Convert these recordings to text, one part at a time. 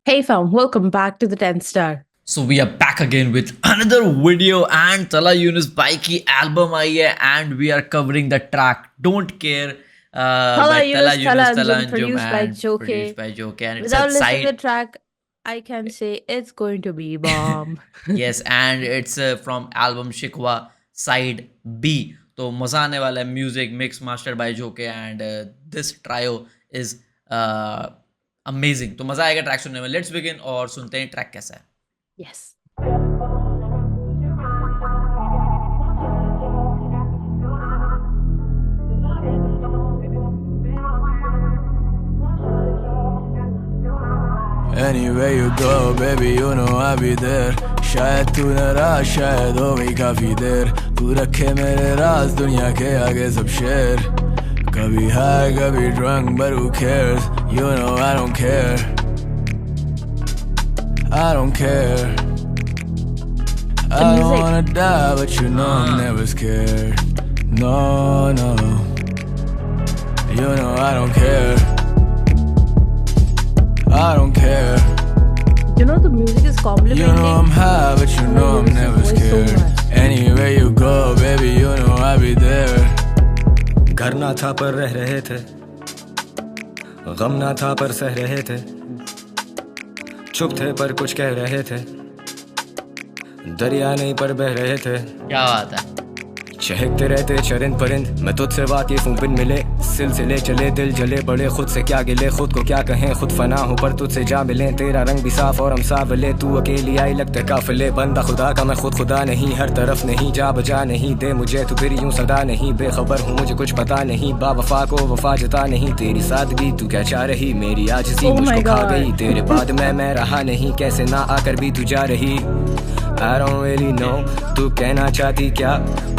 Hey fam, welcome back to the 10th star. So we are back again with another video and Tala Yunus Bhai की album आई है and we are covering the track Don't Care by Thala Tala Yunus Yunus Thala Tala Anjum, Anjum produced by and Joke. produced by Joke and it's a Without listening to side the track, I can say it's going to be bomb. yes and it's from album Shikwa side B. तो मजा आने वाला है music mix master bye जोके and this trio is amazing तो मजा आएगा track सुनने में लेट्स बिगिन और सुनते हैं ट्रैक कैसा है Yes. Anywhere you go, baby, you know I'll be there. शायद तू नाराज शायद हो गई काफी देर तू रखे मेरे राज दुनिया के आगे सब शेर कभी हाई कभी drunk but who cares you know I don't care I don't care I don't wanna die but you know I'm never scared no no you know I don't care I don't care You know the music is complimenting. You know I'm high, but you know I'm never scared. Anywhere you go, baby, you know I'll be there. घर ना था पर रह रहे थे, गम ना था पर सह रहे थे, चुप थे पर कुछ कह रहे थे, दरिया नहीं पर बह रहे थे। क्या बात है चहकते रहते चरिंद परिंद, मैं तुझसे वाकिफ हूँ बिन मिले, सिलसिले चले दिल जले बड़े, खुद से क्या गिले खुद को क्या कहें, खुद फना हूँ पर तुझसे जा मिले, तेरा रंग भी साफ और हम सावले, तू अकेली आई लगते काफिले, बंदा खुदा का मैं खुद खुदा नहीं, हर तरफ नहीं जा बजा नहीं, दे मुझे तू फिर यूं सदा नहीं, बेखबर हूँ मुझे कुछ पता नहीं, बावफा को वफा जता नहीं, तेरी सादगी तू क्या चाह रही, मेरी आजिज़ी मुझको खा गई, तेरे बाद मैं रहा नहीं, कैसे ना आकर भी तू जा रही। I don't really know तू कहना चाहती क्या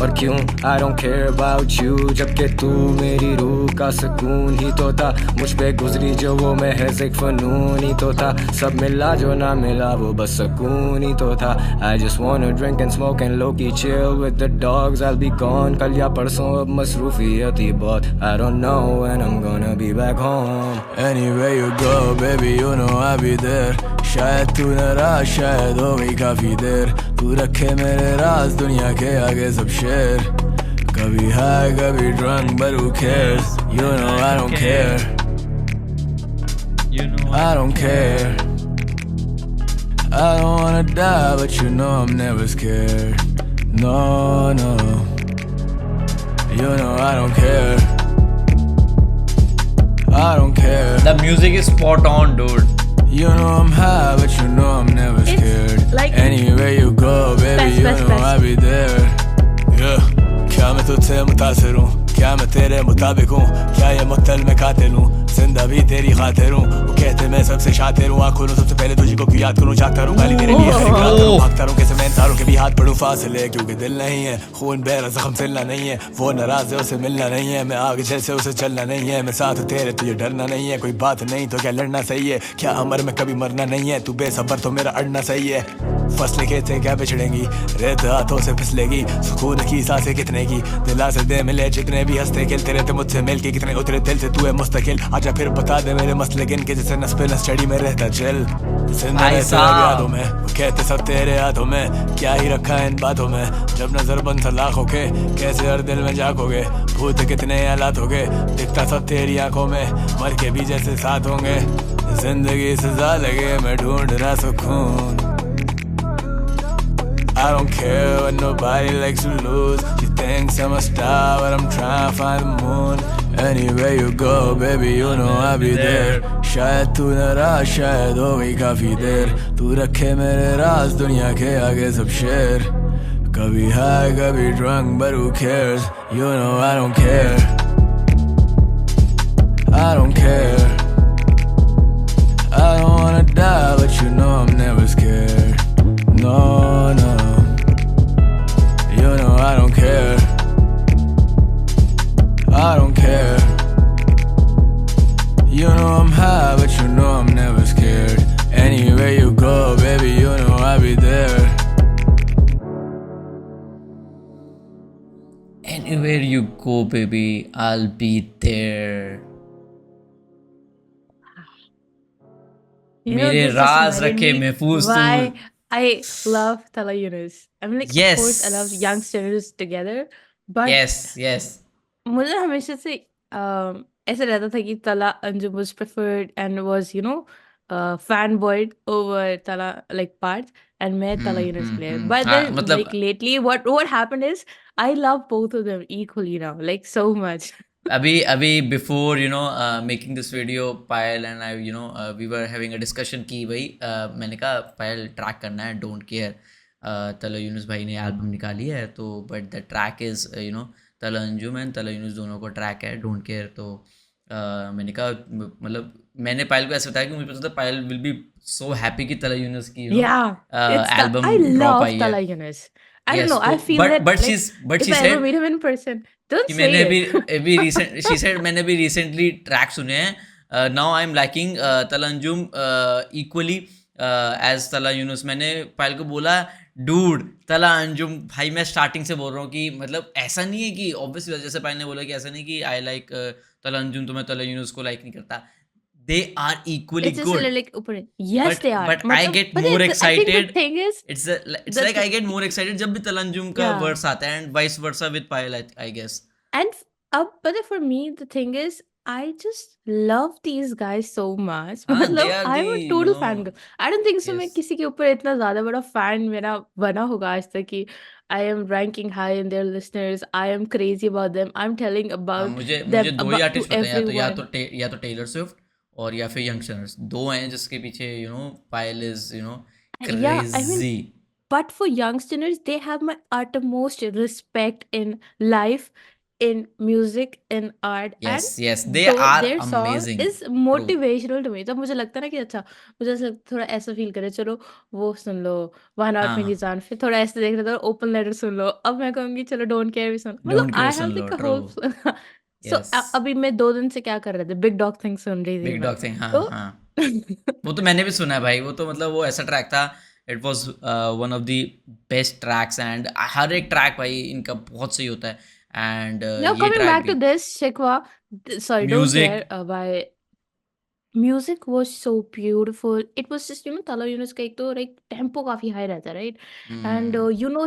और क्यों I don't care about you जबकि तू मेरी रूह का सुकून ही तो था, मुझ पे गुजरी जो वो महज एक फनून ही तो था, सब मिला जो ना मिला वो बस सुकून ही तो था। I just wanna drink and smoke and low-key chill with the dogs, I'll be gone कल या परसों अब मसरूफियत ही बहुत, I don't know when I'm gonna be back home। Anywhere you go, baby, you know I'll be there. शायद तू नाराज शायद हो गई काफी देर तू रखे मेरे राज दुनिया के आगे सब शेर कभी हाई कभी drunk but who cares you know I don't care I don't care I don't wanna die but you know I'm never scared no no you know I don't care I don't care the music is spot on dude You know I'm high, but you know I'm never scared. Like Anywhere you go, baby, you know I'll be there. Yeah, क्या मैं तुझसे मुतासिर हूँ, क्या मैं तेरे मुताबिक हूँ, क्या ये मुख्तल में कातिल हूँ, जिंदा भी तेरी खातिर हूँ, वो कहते मैं सबसे शातिर हूँ, आँखों सबसे पहले तुझी को क्यों याद करूँ, जागता रहूँ गाली तेरे लिए हर रात करूँ, भागता रहूँ कैसे मैं इंसानों के भी हाथ पढ़ूँ फासले, क्योंकि दिल नहीं है, खून बहरा जख्म सिलना नहीं है, वो नाराज है उसे मिलना नहीं है, मैं आगे जैसे उसे चलना नहीं है, मैं साथ तेरे तुझे डरना नहीं है, कोई बात नहीं तो क्या लड़ना सही है, क्या अमर में कभी मरना नहीं है, तू बेसबर तो मेरा अड़ना सही है, फसलें खेते क्या बिछड़ेंगी, रेत हाथों से फिसलेगी, सुकून की सांसें कितने की, दिला से दे मिले जितने भी हंसते खेलते रहते मुझसे मिल के, कितने उतरे दिल से तू है मुस्तकिल, आजा फिर बता दे मेरे मसले गिन के, जैसे नस पे नस चढ़ी में रहता चिल, जिंदा रहते यादों में, वो कहते सब तेरे हाथों में, क्या ही रखा है इन बातों में, जब नजर बंद था लाखों के, कैसे हर दिल में झांकोगे, भूत कितने हालात होगे, दिखता सब तेरी आंखों में, मर के भी जैसे साथ होंगे, जिंदगी सजा लगे मैं ढूंढ रहा सुकून। I don't care what nobody likes to lose. She thinks I'm a star, but I'm trying to find the moon. Anywhere you go, baby, you know I'll be there. शायद तू नाराज शायद हो गई काफी देर तू रखे मेरे राज दुनिया के आगे सब शेर कभी हाई कभी drunk but who cares you know I don't care I don't care I don't wanna die but you know I'm never scared no no you know I don't care I don't care You know I'm high, but you know I'm never scared. Anywhere you go, baby, you know I'll be there. Anywhere you go, baby, I'll be there. You know, मेरे this just Raj reminded रखे me महफूज तू. why I love Tala Yunus. I mean, like, of course, I love Yes. youngsters together, but Yes, yes. मुझे हमेशा से ऐसा रहता था कि Tala Anjum was preferred and was, you know, fanboyed over Tala like parts, and मैं Tala Yunus player. But हाँ then, मतलब like lately, what happened is I love both of them equally now, like so much. अभी before making this video Payal and I we were having a discussion कि भाई मैंने कहा पायल track करना है don't care. तला यूनुस भाई ने एल्बम निकाली है तो बट द ट्रैक इज़ तला अंजुम एंड तला यूनुस दोनों को ट्रैक है डोंट केयर. तो मैंने कहा मतलब मैंने पायल को ऐसे बताया कि मुझे पता था पायल विल बी सो हैप्पी कि तला यूनुस की Yeah, it's the album I drop love आई है. Tala Yunus. I don't yes know. I तो feel that but like if she I ever said meet him in person, don't कि say मैंने it. अभी recent she said मैंने भी recently track सुने हैं. Now I am liking तलंजुम equally as तला यूनुस. मैंने पायल को बोला डूड तला अंजुम भाई मैं स्टार्टिंग से बोल रहा हूँ कि मतलब ऐसा नहीं है कि ऑब्वियसली जैसे पायल ने बोला कि ऐसा नहीं कि आई लाइक तला अंजुम तो मैं तला यूनुस को लाइक नहीं करता. They are equally It's just a good little like open. Yes, they are. but I मतलब, get but more I think the excited. thing is, It's the like I get more excited जब भी तलंजुम का yeah, verse आता है and vice versa with Payal I guess. and but then for me, the thing is, I just love these guys so much. हाँ they मतलब, are the I'm a total fangirl. I don't think so. मैं yes. किसी के ऊपर इतना ज़्यादा बड़ा fan मेरा बना होगा आज तक कि I am ranking high in their listeners. I am crazy about them. I'm telling हाँ about मुझे them दो ही about to आर्टिस्ट पता है everyone. या तो टेलर स्विफ्ट और या फिर यंगस्टर्स. दो हैं जिसके पीछे Payal is Yeah, I mean, crazy. but for youngsters, they have my utmost respect in life, in music, in art, yes and yes they though are their song amazing. is true. motivational to me. तब मुझे लगता है ना कि अच्छा, मुझे ऐसा थोड़ा ऐसा फील करे, चलो वो सुन लो, Why Not हाँ मेरी जान, फिर थोड़ा ऐसे देख रहे थे, ओपन लेटर सुन लो, अब मैं कहूँगी चलो डोंट केयर भी सुन, मतलब don't care I soon have low. like a true. whole so yes अभी मैं 2 दिन से क्या कर रहे थे, बिग डॉग थिंग सुन रही थी बिग मैं, डॉग थिंग. हाँ तो हाँ वो तो मैंने भी सुना है भाई. वो तो मतलब वो ऐसा ट्रैक था. It was one of the best tracks and हर एक ट्रैक भाई इनका बहुत सही होता है. एंड Now ये coming ट्रैक back to भी this, Shikwa, sorry, don't music. care. By music was so beautiful. It was just, Tala Yunus का एक तो like tempo काफी high रहता है, right? And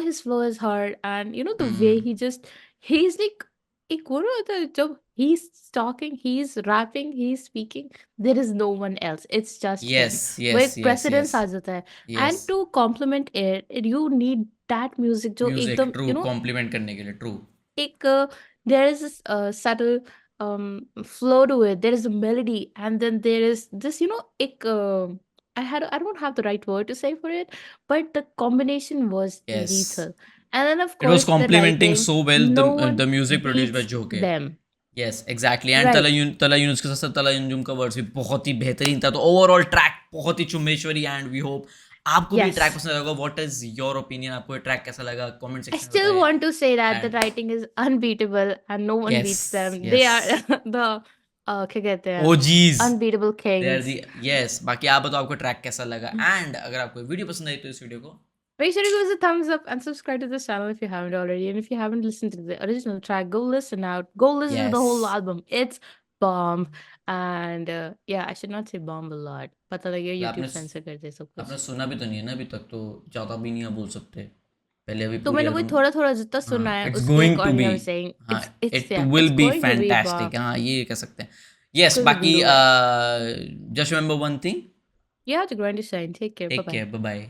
his flow is hard, and the way he's like एक वो ना होता है जब he's talking, he's rapping, he's speaking, there is no one else. It's just him. Yes वो यस एक यस precedence यस आ जाता है. Yes And to complement it, you need that music जो म्यूजिक एकदम, ट्रू कॉम्प्लीमेंट करने के लिए. True. एक there is this subtle flow to it. There is a melody, and then there is this, ek I don't have the right word to say for it, but the combination was yes lethal. And then of it was course the complementing writing, so well no one the music produced by beats जोके. them. Yes exactly. And Right. Talha Yunus के साथ साथ तला अंजुम का verse भी बहुत ही बेहतरीन था. तो ओवरऑल ट्रैक बहुत ही चुम्बेश्वरी. एंड वी होप आपको भी ट्रैक Yes. पसंद आएगा. What is your opinion? आपको ये ट्रैक कैसा लगा? कमेंट I सेक्शन में still बताइए. want to say that the and writing is unbeatable and no one beats yes them. They yes are the क्या कहते हैं, OGs unbeatable they are kings. The. Yes बाकी आप बताओ आपको ट्रैक कैसा लगा. एंड अगर आपको वीडियो पसंद आई तो इस वीडियो को Make sure to give us a thumbs up and subscribe to this channel if you haven't already. And if you haven't listened to the original track, go listen out. Go listen to the whole yes album. It's bomb. And yeah, I should not say bomb a lot. पता लगे आपने YouTube censor कर दे सब आपने कुछ. सुना भी तो नहीं है ना अभी तक. तो ज़्यादा भी नहीं आप बोल सकते. पहले अभी तो पूरी मैंने वही एल्बम. थोड़ा-थोड़ा जितना सुना हाँ है इट्स उसके going to according be. I'm saying हाँ it's it yeah, will it's be going to be fantastic. bomb. हाँ ये कह सकते हैं. यस Couldn't बाकी believe it. Just remember one thing. You have to grind your shine. Take care. Take Bye-bye. Care. Bye bye.